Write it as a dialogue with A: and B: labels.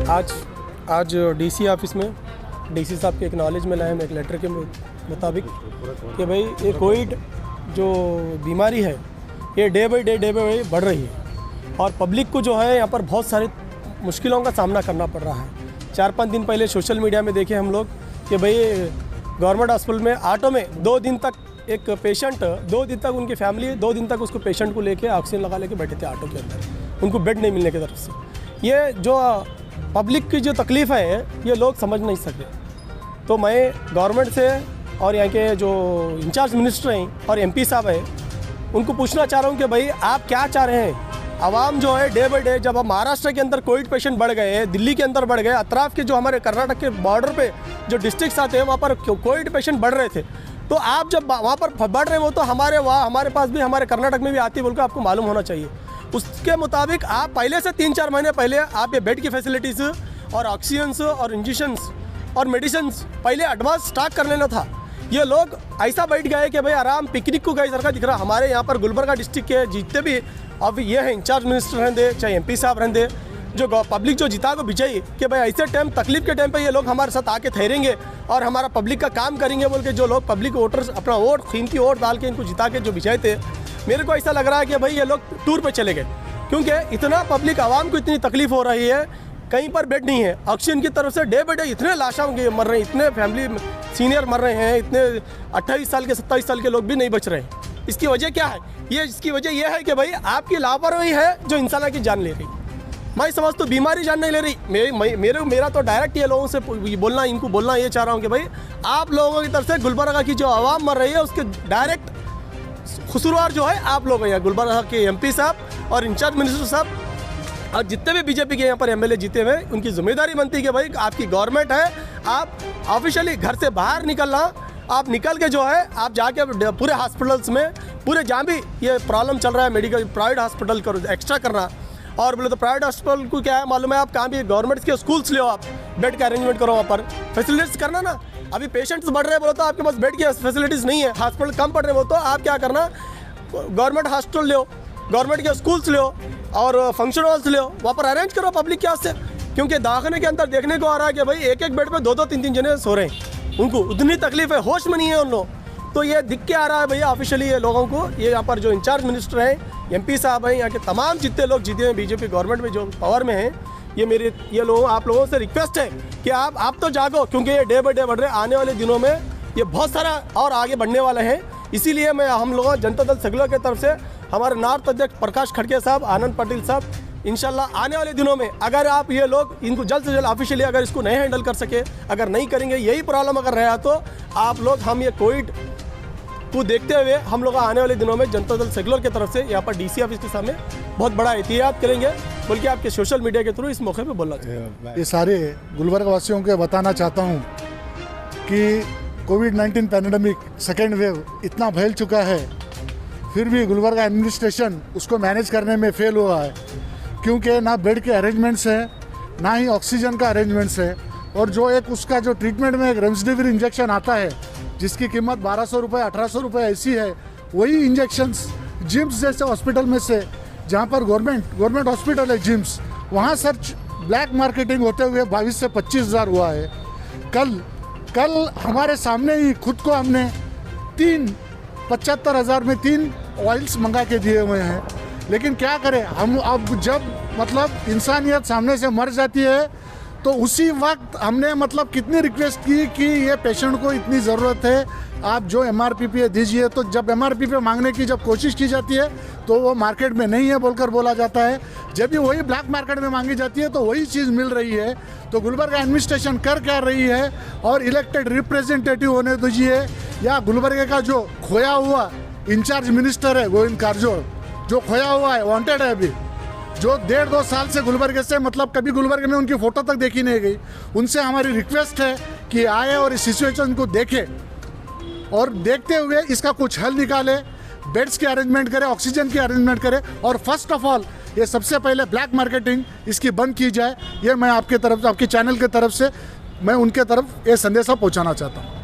A: आज DC office में DC साहब के एक्नॉलेज में लाए हम एक लेटर के मुताबिक कि भाई ये कोविड जो बीमारी है ये डे बाई डे बढ़ रही है और पब्लिक को जो है यहाँ पर बहुत सारी मुश्किलों का सामना करना पड़ रहा है। 4-5 दिन पहले सोशल मीडिया में देखे हम लोग कि भाई गवर्नमेंट हॉस्पिटल में ऑटो में 2 दिन तक एक पेशेंट 2 दिन तक उनकी फैमिली 2 दिन तक उसको पेशेंट को लेके ऑक्सीजन लगा लेके बैठे थे ऑटो के अंदर, उनको बेड नहीं मिलने की तरफ से। ये जो पब्लिक की जो तकलीफ़ है ये लोग समझ नहीं सकते। तो मैं गवर्नमेंट से और यहाँ के जो इंचार्ज मिनिस्टर हैं और एमपी साहब हैं उनको पूछना चाह रहा हूँ कि भाई आप क्या चाह रहे हैं। आवाम जो है डे बाई डे, जब अब महाराष्ट्र के अंदर कोविड पेशेंट बढ़ गए, दिल्ली के अंदर बढ़ गए, अतराफ के जो हमारे कर्नाटक के बॉर्डर पे जो डिस्ट्रिक्ट्स आते हैं वहाँ पर कोविड पेशेंट बढ़ रहे थे। तो आप जब वहाँ पर बढ़ रहे हो तो हमारे पास भी, हमारे कर्नाटक में भी आती है बोल के आपको मालूम होना चाहिए। उसके मुताबिक आप पहले से 3-4 महीने पहले आप ये बेड की फैसिलिटीज़ और ऑक्सीजन्स और इंजेक्शंस और मेडिसिन्स पहले एडवांस स्टॉक कर लेना था। ये लोग ऐसा बैठ गए कि भाई आराम पिकनिक को गए सरकार दिख रहा। हमारे यहाँ पर गुलबर्गा डिस्ट्रिक्ट के जितने भी अब ये हैं इंचार्ज मिनिस्टर रहंदे चाहे एमपी साहब रहंदे, जो पब्लिक जो जिता को बिछाई कि भाई ऐसे टाइम तकलीफ के टाइम पे ये लोग हमारे साथ आके ठहरेंगे और हमारा पब्लिक का काम करेंगे बोल के जो लोग पब्लिक वोटर्स अपना वोट कीमती वोट डाल के इनको जिता के जो बिछाए थे, मेरे को ऐसा लग रहा है कि भाई ये लोग टूर पे चले गए। क्योंकि इतना पब्लिक आवाम को इतनी तकलीफ हो रही है, कहीं पर बेड नहीं है। ऑक्सीजन की तरफ से डे बाई डे इतने लाशा मर रहे हैं, इतने फैमिली सीनियर मर रहे हैं, इतने 28 साल के 27 साल के लोग भी नहीं बच रहे हैं। इसकी वजह क्या है? इसकी वजह यह है कि भाई आपकी लापरवाही है जो इंसान की जान ले रही। मैं समझता हूँ बीमारी जान नहीं ले रही। मेरा तो डायरेक्ट ये लोगों से बोलना, इनको बोलना ये चाह रहा हूँ कि भाई आप लोगों की तरफ से गुलबर्गा की जो आवाम मर रही है उसके डायरेक्ट कसूरवार जो है आप लोग हैं, गुलबर्गा के एमपी साहब और इंचार्ज मिनिस्टर साहब और जितने भी बीजेपी के यहाँ पर एमएलए जीते हुए उनकी जिम्मेदारी बनती है कि भाई आपकी गवर्नमेंट है, आप ऑफिशियली घर से बाहर निकलना, आप निकल के जो है आप जाके पूरे हॉस्पिटल्स में पूरे जहाँ भी ये प्रॉब्लम चल रहा है मेडिकल प्राइवेट हॉस्पिटल करो एक्स्ट्रा करना। और बोले तो प्राइवेट हॉस्पिटल को क्या है मालूम है, आप कहाँ भी गवर्नमेंट के स्कूल्स ले, आप बेड का अरेंजमेंट करो, वहाँ पर फैसिलिटीज़ करना ना। अभी पेशेंट्स बढ़ रहे हैं बोलो तो आपके पास बेड की फैसिलिटीज़ नहीं है, हॉस्पिटल कम पड़ रहे हो तो आप क्या करना, गवर्नमेंट हॉस्पिटल ले, गवर्नमेंट के स्कूल्स ले और फंक्शन हॉल्स ले, वहाँ पर अरेंज करो पब्लिक के वास्ते। क्योंकि दवाखाने के अंदर देखने को आ रहा है कि भाई एक बेड पे 2-3 जने सो रहे हैं, उनको उतनी तकलीफ है, होश में नहीं है उन लोग। तो ये दिख के आ रहा है भैया ऑफिशियली ये लोगों को, ये यहाँ पर जो इंचार्ज मिनिस्टर हैं, एमपी साहब हैं, यहाँ के तमाम जितने लोग जीते हैं बीजेपी गवर्नमेंट में जो पावर में हैं, आप लोगों से रिक्वेस्ट है कि आप तो जागो, क्योंकि ये डे बाई डे बढ़ रहे। आने वाले दिनों में ये बहुत सारा और आगे बढ़ने वाले हैं। इसीलिए हम लोगों जनता दल सेकुलर की तरफ से हमारे नॉर्थ अध्यक्ष प्रकाश खड़गे साहब, आनंद पटेल साहब, इंशाल्लाह आने वाले दिनों में अगर आप ये लोग इनको जल्द से जल्द ऑफिशियली अगर इसको नहीं हैंडल कर सके, अगर नहीं करेंगे, यही प्रॉब्लम अगर रहा तो आप लोग हम ये कोविड को देखते हुए हम लोग आने वाले दिनों में जनता दल सेकुलर की तरफ से यहाँ पर डीसी ऑफिस के सामने बहुत बड़ा एहतियात करेंगे, बल्कि आपके सोशल मीडिया के थ्रू इस मौके पे बोलना चाहिए।
B: ये सारे गुलबर्गा वासियों को बताना चाहता हूँ कि कोविड-19 पैंडेमिक सेकेंड वेव इतना फैल चुका है, फिर भी गुलबर्गा एडमिनिस्ट्रेशन उसको मैनेज करने में फेल हुआ है। क्योंकि ना बेड के अरेंजमेंट्स हैं, ना ही ऑक्सीजन का अरेंजमेंट्स है, और जो एक उसका जो ट्रीटमेंट में एक रेमडेसिविर इंजेक्शन आता है जिसकी कीमत 1200 रुपये 1800 रुपये ऐसी है, वही इंजेक्शंस जिम्स जैसे हॉस्पिटल में से, जहाँ पर गवर्नमेंट हॉस्पिटल है जिम्स, वहाँ सर ब्लैक मार्केटिंग होते हुए 22 से 25 हज़ार हुआ है। कल हमारे सामने ही खुद को हमने 75 हज़ार में 3 ऑयल्स मंगा के दिए हुए हैं। लेकिन क्या करें हम, अब जब मतलब इंसानियत सामने से मर जाती है तो उसी वक्त हमने मतलब कितनी रिक्वेस्ट की कि ये पेशेंट को इतनी ज़रूरत है, आप जो MRP पे दीजिए। तो जब MRP पे मांगने की जब कोशिश की जाती है तो वो मार्केट में नहीं है बोलकर बोला जाता है, जब भी वही ब्लैक मार्केट में मांगी जाती है तो वही चीज़ मिल रही है। तो गुलबर्गा एडमिनिस्ट्रेशन कर क्या रही है, और इलेक्टेड रिप्रेजेंटेटिव होने दीजिए, या गुलबर्गा का जो खोया हुआ इंचार्ज मिनिस्टर है गोविंद कारजोल, जो खोया हुआ है, वांटेड है अभी, जो 1.5-2 साल से गुलबर्गे से मतलब कभी गुलबर्गे में उनकी फ़ोटो तक देखी नहीं गई। उनसे हमारी रिक्वेस्ट है कि आए और इस सिचुएशन को देखें और देखते हुए इसका कुछ हल निकाले, बेड्स के अरेंजमेंट करें, ऑक्सीजन की अरेंजमेंट करें, और फर्स्ट ऑफ ऑल ये सबसे पहले ब्लैक मार्केटिंग इसकी बंद की जाए। ये मैं आपके चैनल की तरफ से मैं उनके तरफ ये संदेशा पहुंचाना चाहता हूं।